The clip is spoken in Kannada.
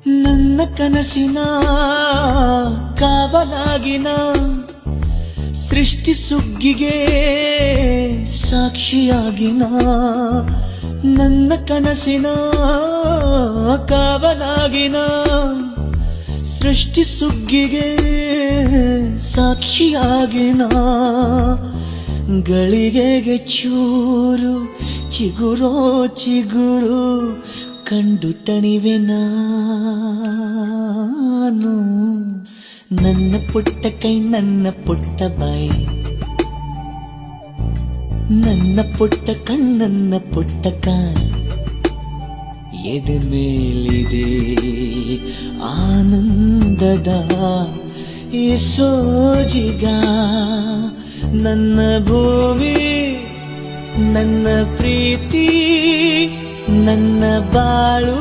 ನನ್ನ ಕನಸಿನ ಕಾವಲಾಗಿನ ಸೃಷ್ಟಿ ಸುಗ್ಗಿಗೆ ಸಾಕ್ಷಿಯಾಗಿನ ನನ್ನ ಕನಸಿನ ಕಾವಲಾಗಿನ ಸೃಷ್ಟಿ ಸುಗ್ಗಿಗೆ ಸಾಕ್ಷಿಯಾಗಿನ ಗಳಿಗೆಗೆ ಚೂರು ಚಿಗುರೋ ಚಿಗುರು ಕಂಡು ತಣಿವೆ ನಾನು ನನ್ನ ಪುಟ್ಟ ಕೈ ನನ್ನ ಪುಟ್ಟ ಬಾಯಿ ನನ್ನ ಪುಟ್ಟ ಕಣ್ಣನ್ನ ಪುಟ್ಟ ಕಾಯಿ ಎದೆ ಮೇಲಿದೆ ಆನಂದದ ಈ ಸೋಜಿಗ ನನ್ನ ಭೂಮಿ ನನ್ನ ಪ್ರೀತಿ ನನ್ನ ಬಾಳು